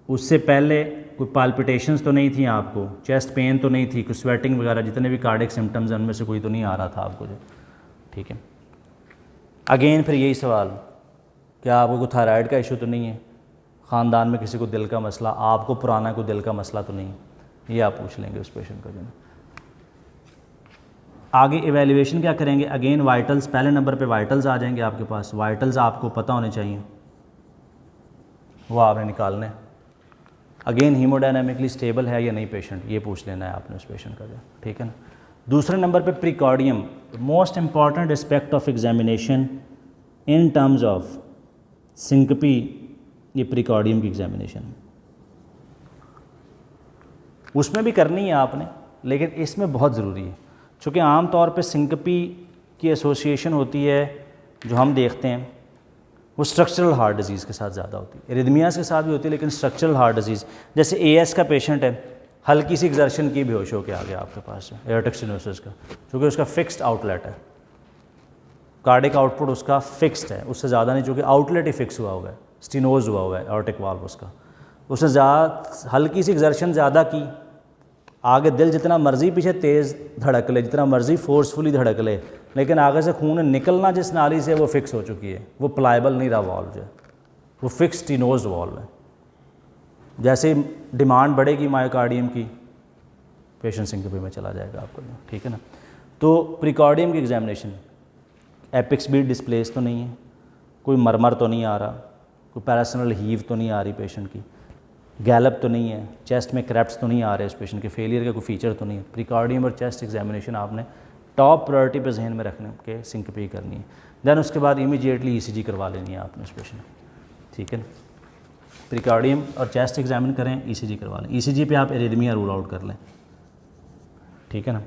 उससे पहले कोई पाल्पिटेशंस तो नहीं थी आपको, चेस्ट पेन तो नहीं थी, कोई स्वेटिंग वगैरह जितने भी कार्डिक सिम्टम्स हैं उनमें से कोई तो नहीं आ रहा था आपको जो, ठीक है। अगेन फिर यही सवाल, क्या आपको कोई थायराइड का इशू तो नहीं है, ख़ानदान में किसी को दिल का मसला, आपको पुराना कोई दिल का मसला तो नहीं, ये आप पूछ लेंगे उस पेशेंट का जो। आगे एवेल्यूएशन क्या करेंगे? अगेन वाइटल्स, पहले नंबर पे वाइटल्स आ जाएंगे आपके पास। वाइटल्स आपको पता होने चाहिए, वो आपने निकालने हैं। अगेन हीमोडायनामिकली स्टेबल है या नहीं पेशेंट, ये पूछ लेना है आपने उस पेशेंट का जो, ठीक है ना। दूसरे नंबर पे precordium, most important aspect of examination in terms of syncope, ये प्रीकॉर्डियम की एग्जामिनेशन है। उसमें भी करनी है आपने, लेकिन इसमें बहुत ज़रूरी है, चूँकि आम तौर पे सिंकपी की एसोसिएशन होती है जो हम देखते हैं वो स्ट्रक्चरल हार्ट डिजीज़ के साथ ज़्यादा होती है। एरिथमियास के साथ भी होती है, लेकिन स्ट्रक्चरल हार्ट डिजीज़, जैसे AS का पेशेंट है, हल्की सी एक्सर्शन की बेहोश होकर आ गया आपके पास एयरटिक स्टेनोसिस का, चूँकि उसका फिक्स्ड आउटलेट है, कार्डिक आउटपुट उसका फिक्स्ड है, उससे ज़्यादा नहीं, चूँकि आउटलेट ही फिक्स हुआ है, स्टेनोज हुआ हुआ है एयरटिक वाल्व उसका, उसने ज़्यादा हल्की सी एक्सर्शन ज़्यादा की, आगे दिल जितना मर्ज़ी पीछे तेज़ धड़क ले, जितना मर्ज़ी फोर्सफुली धड़क ले, लेकिन आगे से खून निकलना जिस नाली से वो फिक्स हो चुकी है, वो प्लाइबल नहीं रहा वाल्व जो है, वो फिक्स स्टेनोज वाल्व है, जैसे डिमांड बढ़ेगी मायोकार्डियम की, पेशेंट सिंकोपी में चला जाएगा आपको, ठीक है ना। तो प्रीकार्डियम की एग्जामिनेशन, एपिक्स बीट डिस्प्लेस तो नहीं है, कोई मरमर तो नहीं आ रहा, कोई पैरासनल हीव तो नहीं आ रही पेशेंट की, गैलप तो नहीं है, चेस्ट में क्रैप्स तो नहीं आ रहे इस पेशेंट के, फेलियर का कोई फीचर तो नहीं है। प्रीकार्डियम और चेस्ट एग्जामिनेशन आपने टॉप प्रायोरिटी पे जहन में रखने के सिंकोपी करनी है। देन उसके बाद इमीडिएटली ईसीजी करवा लेनी है आपने उस पेशेंट, ठीक है ना। प्रीकार्डियम और चेस्ट एग्जामिन करें, ईसीजी करवा लें, ईसीजी पे आप एरिथमिया रूल आउट कर लें, ठीक है ना।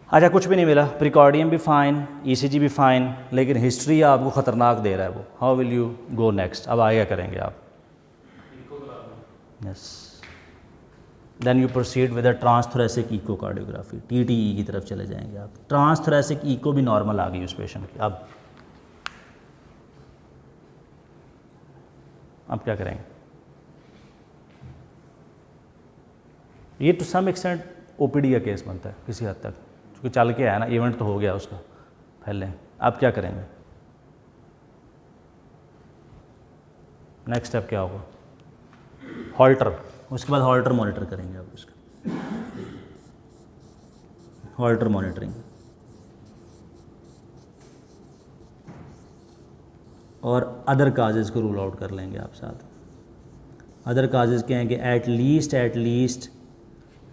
अच्छा, कुछ भी नहीं मिला, प्रीकार्डियम भी फ़ाइन, ईसीजी भी फ़ाइन, लेकिन हिस्ट्री आपको ख़तरनाक दे रहा है वो, how will you go next, अब आगे करेंगे आप? Yes, then you proceed with a transthoracic echocardiography, TTE की तरफ चले जाएंगे आप। ट्रांसथोरेसिक इको भी नॉर्मल आ गई उस पेशेंट की। अब क्या करेंगे? ये टू सम एक्सटेंट ओपीडी का केस बनता है किसी हद तक, क्योंकि चल के आया ना, इवेंट तो हो गया उसका पहले। अब क्या करेंगे? नेक्स्ट स्टेप क्या होगा? हॉल्टर, उसके बाद हॉल्टर मॉनिटर करेंगे आप उसका, हॉल्टर मॉनिटरिंग। और अदर काजेज़ को रूल आउट कर लेंगे आप साथ। अदर काजेज़ क्या हैं कि एट लीस्ट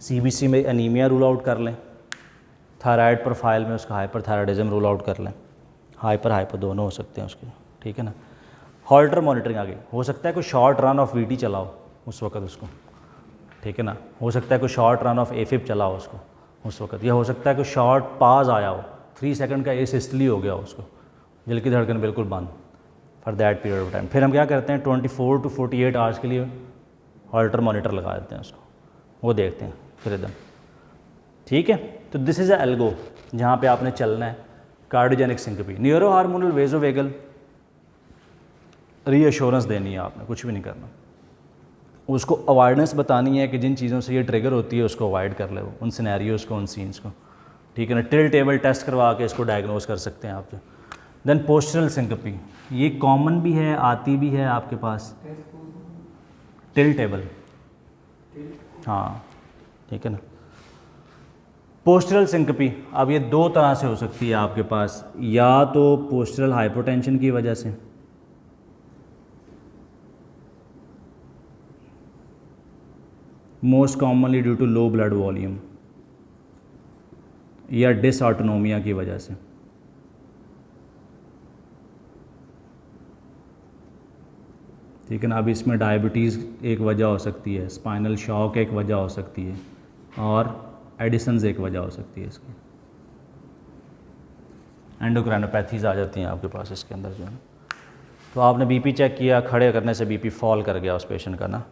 सीबीसी में एनीमिया रूल आउट कर लें, थायराइड प्रोफाइल में उसका हाइपरथायराइडिज्म रूल आउट कर लें, हाइपर दोनों हो सकते हैं उसके, ठीक है ना। हॉल्टर मॉनिटरिंग आगे, हो सकता है कोई शॉर्ट रन ऑफ वीटी चलाओ उस वक्त उसको, ठीक है ना। हो सकता है कोई शॉर्ट रन ऑफ एफिप चलाओ उसको उस वक्त, या हो सकता है कोई शॉर्ट पाज आया हो, 3 सेकंड का एसिस्टली हो गया उसको, दिल की धड़कन बिल्कुल बंद for that period of time. फिर हम क्या करते हैं, 24 to 48 आवर्स के लिए हॉल्टर मॉनिटर लगा देते हैं उसको, वो देखते हैं फिर एकदम, ठीक है। तो दिस इज़ अ एल्गो जहाँ पे आपने चलना है। कार्डियोजेनिक सिंकोपी, न्यूरो हार्मोनल वेजोवेगल रीअश्योरेंस देनी है आपने, कुछ भी नहीं करना, उसको अवॉइडेंस बतानी है कि जिन चीज़ों से ये ट्रिगर होती है उसको अवॉइड कर ले, वो उन सिनेरियोज़ को, उन सीन्स को, ठीक है ना। टिल टेबल टेस्ट करवा के इसको डायग्नोज कर सकते हैं आप जो। देन पोस्चरल सिंकोपी, ये कॉमन भी है, आती भी है आपके पास, टिल टेबल, हाँ, ठीक है ना। पोस्चरल सिंकोपी, अब ये 2 तरह से हो सकती है आपके पास, या तो पोस्चरल हाइपोटेंशन की वजह से, most commonly due to low blood volume, या डिसऑटोनोमिया की वजह से, ठीक है ना। अब इसमें डायबिटीज़ एक वजह हो सकती है, स्पाइनल शॉक एक वजह हो सकती है, और एडिसन्स एक वजह हो सकती है इसकी, एंडोक्राइनोपैथीज आ जाती हैं आपके पास इसके अंदर जो है। तो आपने बीपी चेक किया, खड़े करने से बीपी फॉल कर गया उस पेशेंट का ना।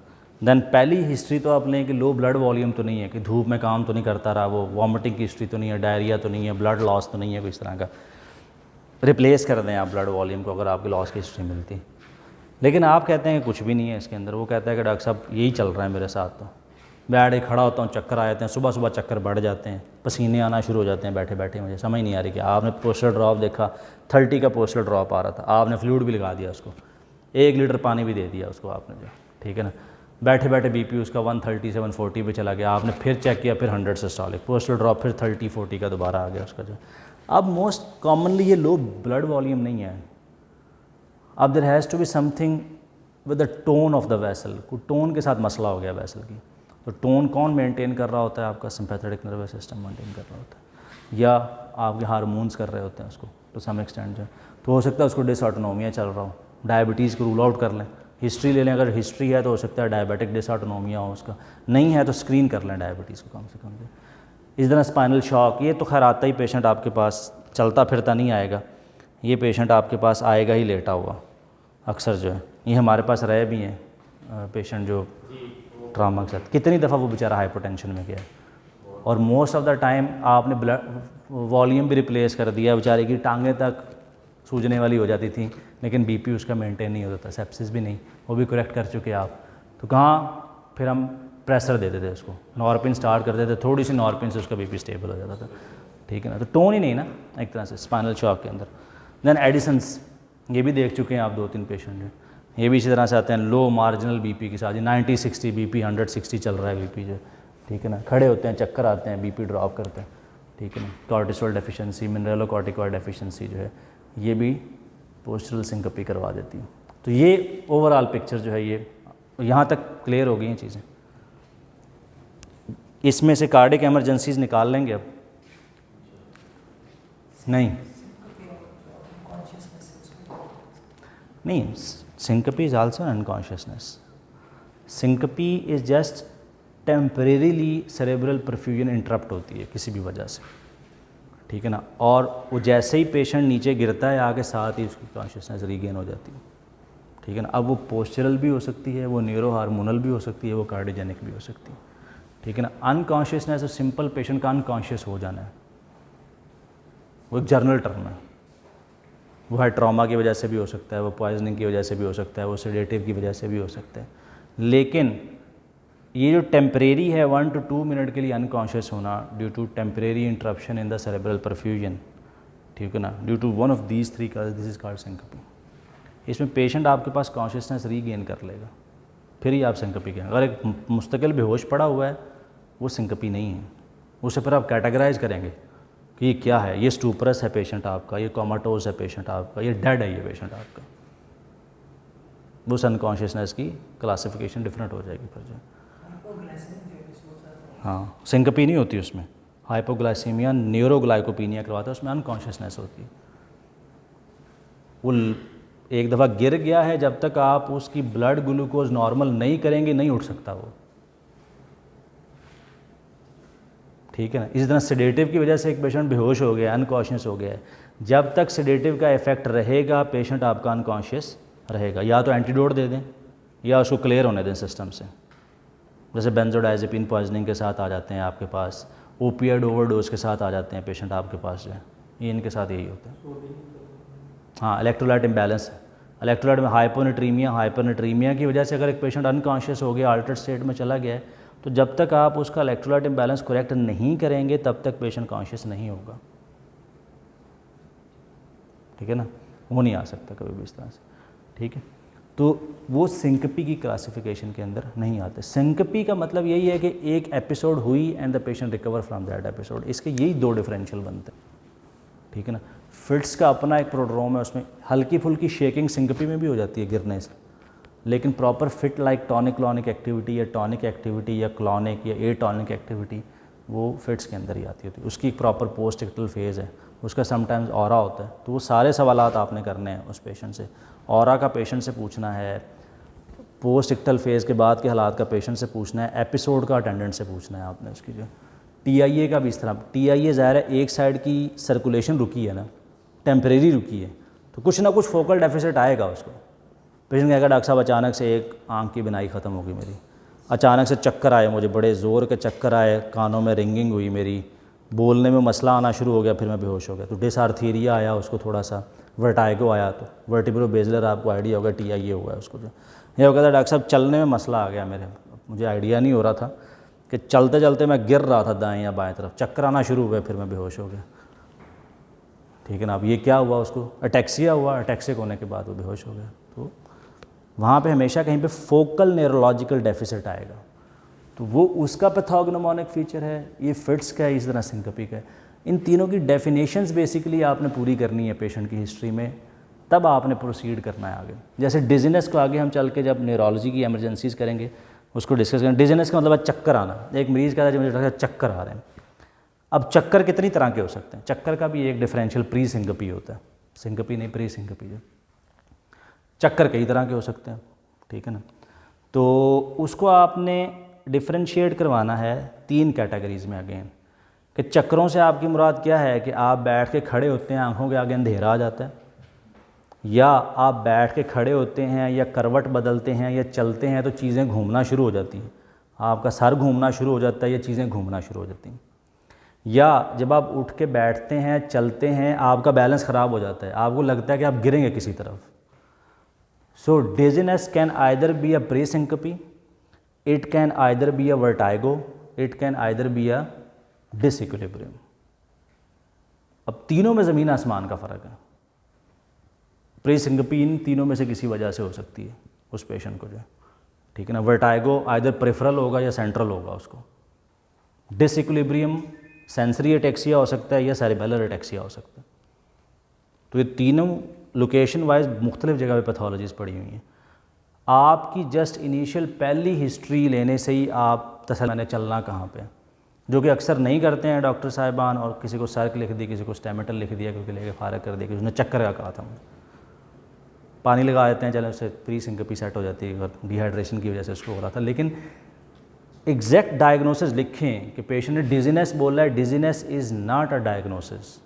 देन पहली हिस्ट्री तो आप लें कि लो ब्लड वॉल्यूम तो नहीं है, कि धूप में काम तो नहीं करता रहा वो, वॉमिटिंग की हिस्ट्री तो नहीं है, डायरिया तो नहीं है, ब्लड लॉस तो नहीं है कोई इस तरह का। रिप्लेस कर दें आप ब्लड वॉल्यूम को अगर आपकी लॉस की हिस्ट्री मिलती। लेकिन आप कहते हैं कि कुछ भी नहीं है इसके अंदर, वो कहता है कि डॉक्टर साहब यही चल रहा है मेरे साथ, तो बैठ के खड़ा होता हूँ, चक्कर आ जाते हैं, सुबह सुबह चक्कर बढ़ जाते हैं, पसीने आना शुरू हो जाते हैं बैठे बैठे, मुझे समझ नहीं आ रही कि आपने पोस्टर ड्रॉप देखा, 30 का पोस्टर ड्रॉप आ रहा था, आपने फ्लूइड भी लगा दिया उसको, 1 लीटर पानी भी दे दिया उसको आपने जो, ठीक है ना। बैठे बैठे बीपी उसका 130 से 140 पे चला गया, आपने फिर चेक किया, फिर 100 सिस्टोलिक, पोस्टल ड्रॉप फिर 30-40 का दोबारा आ गया उसका जो। अब मोस्ट कॉमनली ये लो ब्लड वॉल्यूम नहीं है, अब there has to be something with the tone of the vessel, को टोन के साथ मसला हो गया वेसल की। तो टोन कौन मेंटेन कर रहा होता है? आपका सिंपैथेटिक नर्वस सिस्टम मेंटेन कर रहा होता है, या आपके हार्मोन्स कर रहे होते हैं उसको टू सम एक्सटेंट जो। तो हो सकता है उसको डिसऑटोनोमिया चल रहा हो, डायबिटीज़ को रूल आउट कर लें, हिस्ट्री ले लें, अगर हिस्ट्री है तो हो सकता है डायबिटिक डिसऑटोनोमिया हो उसका, नहीं है तो स्क्रीन कर लें डायबिटीज़ को कम से कम। इस तरह स्पाइनल शॉक, ये तो खैर आता ही पेशेंट आपके पास, चलता फिरता नहीं आएगा, ये पेशेंट आपके पास आएगा ही लेटा हुआ अक्सर जो है। ये हमारे पास रहे भी हैं पेशेंट जो ट्रामा के साथ, कितनी दफ़ा वो बेचारा हाइपरटेंशन में गया है, और मोस्ट ऑफ द टाइम आपने ब्लड वॉल्यूम भी रिप्लेस कर दिया, बेचारे की टांगें तक सूजने वाली हो जाती थी, लेकिन बीपी उसका मेंटेन नहीं होता था, सेप्सिस भी नहीं, वो भी करेक्ट कर चुके आप। तो कहाँ फिर हम प्रेशर देते थे उसको, नॉर्पिन स्टार्ट कर देते, थोड़ी सी नॉर्पिन से उसका बीपी स्टेबल हो जाता था, ठीक है ना। तो टोन ही नहीं ना एक तरह से स्पाइनल शॉक के अंदर। देन एडिसन्स, ये भी देख चुके हैं आप 2-3 पेशेंट हैं, ये भी इसी तरह से आते हैं लो मार्जिनल बीपी के साथ, 90-60 बीपी 160 चल रहा है बीपी जो, ठीक है ना, खड़े होते हैं, चक्कर आते हैं, बीपी ड्रॉप करते हैं, ठीक है ना। कॉर्टिसोल डेफिशिएंसी, मिनरलोकॉर्टिकॉइड डेफिशिएंसी जो है ये भी पोस्चरल सिंकपी करवा देती है। तो ये ओवरऑल पिक्चर जो है ये यहाँ तक क्लियर हो गई हैं चीज़ें। इसमें से कार्डिक एमरजेंसीज निकाल लेंगे अब, नहीं syncope is also unconsciousness. Syncope is just temporarily cerebral perfusion interrupt होती है किसी भी वजह से, ठीक है ना, और वो जैसे ही पेशेंट नीचे गिरता है आगे साथ ही उसकी कॉन्शियसनेस रीगेन हो जाती है, ठीक है ना। अब वो पोस्चरल भी हो सकती है, वो न्यूरो हार्मोनल भी हो सकती है, वो कार्डियोजेनिक भी हो सकती है, ठीक है ना। अनकॉन्शियसनेस तो सिंपल पेशेंट का अनकॉन्शियस हो जाना है, वो एक जर्नल टर्म है। वो है ट्रॉमा की वजह से भी हो सकता है, वो पॉइजनिंग की वजह से भी हो सकता है, वो सेडेटिव की वजह से भी हो सकता है। लेकिन ये जो टेम्परेरी है 1 to 2 मिनट के लिए अनकॉन्शियस होना due to temporary interruption in the cerebral perfusion, ठीक है ना, due to one of these 3 cause, this is called syncope. इसमें पेशेंट आपके पास कॉन्शियसनेस रीगेन कर लेगा, फिर ही आप सिंकपी कहेंगे। अगर एक मुस्तकिल बेहोश पड़ा हुआ है वो सिंकपी नहीं है, उसे फिर आप कैटेगराइज करेंगे कि ये क्या है, ये स्टूपरस है पेशेंट आपका, ये कोमाटोज है पेशेंट आपका, ये डेड है ये पेशेंट आपका। उस अनकॉन्शियसनेस की क्लासिफिकेशन डिफरेंट हो जाएगी फिर जो। हाँ, सिंकपी नहीं होती उसमें, हाइपोग्लाइसीमिया न्यूरोग्लाइकोपीनिया करवाता है, उसमें अनकॉन्शियसनेस होती है। वो एक दफ़ा गिर गया है, जब तक आप उसकी ब्लड ग्लूकोज नॉर्मल नहीं करेंगे नहीं उठ सकता वो, ठीक है ना। इस तरह सेडेटिव की वजह से एक पेशेंट बेहोश हो गया, अनकॉन्शियस हो गया है, जब तक सेडेटिव का इफेक्ट रहेगा पेशेंट आपका अनकॉन्शियस रहेगा। या तो एंटीडोट दे दें या उसको क्लियर होने दें सिस्टम से, जैसे बेंजोडाइजेपिन पॉइजनिंग के साथ आ जाते हैं आपके पास, ओपिएड ओवरडोज के साथ आ जाते हैं पेशेंट आपके पास जो है, ये इनके साथ यही होता है। हाँ, इलेक्ट्रोलाइट इम्बैलेंस है, इलेक्ट्रोलाइट में हाइपोनेट्रीमिया की वजह से अगर एक पेशेंट अनकॉन्शियस हो गया, अल्टर्ड स्टेट में चला गया है, तो जब तक आप उसका इलेक्ट्रोलाइट इम्बैलेंस करेक्ट नहीं करेंगे तब तक पेशेंट कॉन्शियस नहीं होगा, ठीक है ना, वो नहीं आ सकता कभी भी इस तरह से, ठीक है। तो वो सिंकपी की क्लासिफिकेशन के अंदर नहीं आते। सिंकपी का मतलब यही है कि एक एपिसोड हुई and the patient recover from that episode, इसके यही 2 डिफरेंशियल बनते हैं, ठीक है ना। फिट्स का अपना एक प्रोड्रोम है, उसमें हल्की फुल्की शेकिंग सिंकपी में भी हो जाती है गिरने से, लेकिन proper fit like tonic clonic activity या टॉनिक एक्टिविटी या क्लॉनिक या ए टॉनिक एक्टिविटी वो फिट्स के अंदर ही आती होती है। उसकी एक प्रॉपर पोस्ट एक्टल फेज़ है, उसका समटाइम्स ऑरा होता है। तो वो सारे सवालात आपने करने हैं उस पेशेंट से, ऑरा का पेशेंट से पूछना है, पोस्ट एक्टल फेज़ के बाद के हालात का पेशेंट से पूछना है, एपिसोड का अटेंडेंट से पूछना है आपने उसकी जो। TIA का भी इस तरह, TIA ज़ाहिर है एक साइड की सर्कुलेशन रुकी है ना, टेम्परेरी रुकी है, तो कुछ ना कुछ फोकल डेफिसिट आएगा उसको। पेशेंट कहेगा डॉक्टर साहब अचानक से एक आंख की बिनाई ख़त्म हो गई मेरी, अचानक से चक्कर आए, मुझे बड़े ज़ोर के चक्कर आए, कानों में रिंगिंग हुई मेरी, बोलने में मसला आना शुरू हो गया, फिर मैं बेहोश हो गया। तो डिसआर्थीरिया आया उसको, थोड़ा सा वर्टाइगो आया, तो वर्टिब्रो बेजलर आपको आइडिया होगा, TIA हुआ है उसको जो। ये कहता है डॉक्टर साहब चलने में मसला आ गया मेरे, मुझे आइडिया नहीं हो रहा था कि चलते चलते मैं गिर रहा था दाएँ या बाएँ तरफ, चक्कर आना शुरू हुए, फिर मैं बेहोश हो गया, ठीक है ना। अब ये क्या हुआ, उसको अटैक्सिया हुआ, अटैक्सिक होने के बाद वो बेहोश हो गया। तो वहाँ पे हमेशा कहीं पे फोकल न्यूरोलॉजिकल डेफिसिट आएगा, तो वो उसका पैथोग्नोमोनिक फीचर है। ये फिट्स का है, इस तरह सिंकपी का है। इन तीनों की डेफिनेशंस बेसिकली आपने पूरी करनी है पेशेंट की हिस्ट्री में, तब आपने प्रोसीड करना है आगे। जैसे डिजीनेस को आगे हम चल के जब न्यूरोलॉजी की एमरजेंसीज करेंगे उसको डिस्कस करेंगे। डिजीनेस का मतलब है चक्कर आना। एक मरीज़ कहता है मुझे चक्कर आ रहे हैं। अब चक्कर कितनी तरह के हो सकते हैं, चक्कर का भी एक डिफरेंशियल प्री सिंकपी होता है, सिंकपी नहीं प्री सिंकपी। जो चक्कर कई तरह के हो सकते हैं, ठीक है ना। तो उसको आपने डिफरेंशिएट करवाना है 3 कैटेगरीज़ में अगेन, कि चक्करों से आपकी मुराद क्या है कि आप बैठ के खड़े होते हैं, आंखों के आगे अंधेरा आ जाता है, या आप बैठ के खड़े होते हैं या करवट बदलते हैं या चलते हैं तो चीज़ें घूमना शुरू हो जाती हैं, आपका सर घूमना शुरू हो जाता है या चीज़ें घूमना शुरू हो जाती हैं, या जब आप उठ के बैठते हैं चलते हैं आपका बैलेंस ख़राब हो जाता है, आपको लगता है कि आप गिरेंगे किसी तरफ। So dizziness can either be a pre syncope, it can either be a vertigo, it can either be a disequilibrium. अब तीनों में ज़मीन आसमान का फ़र्क है। प्री सिंकपी इन तीनों में से किसी वजह से हो सकती है। उस पेशेंट को जो है, ठीक है ना। वर्टाइगो आइदर प्रेफरल होगा या सेंट्रल होगा उसको। डिसइक्विलिब्रियम सेंसरी एटेक्सिया हो सकता है या सेरिबेलर एटेक्सिया हो सकता है। तो ये तीनों लोकेशन वाइज मुख्तलिफ जगह पे पैथोलॉजीज़ पड़ी हुई हैं। आपकी जस्ट इनिशियल पहली हिस्ट्री लेने से ही आप तसल्ली मैंने चलना कहाँ पे, जो कि अक्सर नहीं करते हैं डॉक्टर साहिबान, और किसी को सर्क लिख दी, किसी को स्टेमेटल लिख दिया, क्योंकि लेके फारग कर दिया, उसने चक्कर का कहा था मुझे, पानी लगा देते हैं, चलो उससे प्री सिंकपी सेट हो जाती है, और डिहाइड्रेशन की वजह से उसको हो रहा था। लेकिन एग्जैक्ट डायग्नोसिस लिखें कि पेशेंट ने डिजीनेस बोला है, dizziness is not a diagnosis,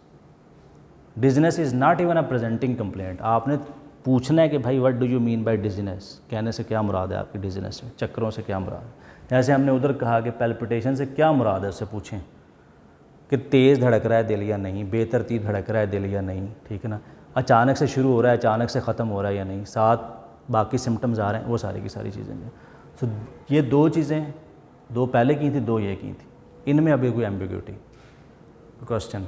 dizziness is not even a presenting complaint. आपने पूछना है कि भाई what do you mean by dizziness, कहने से क्या मुराद है आपकी डिजीनेस में, चक्करों से क्या मुराद है। जैसे हमने उधर कहा कि पैल्पिटेशन से क्या मुराद है, उससे पूछें कि तेज़ धड़क रहा है दिल या नहीं, बेतरतीब धड़क रहा है दिल या नहीं, ठीक है ना, अचानक से शुरू हो रहा है, अचानक से ख़त्म हो रहा है या नहीं, साथ बाकी सिम्टम्स आ रहे हैं, वो सारी की सारी चीज़ें जो। तो ये दो चीज़ें, दो पहले की थी, दो ये की थी, इनमें अभी कोई एम्बिग्यूटी क्वेश्चन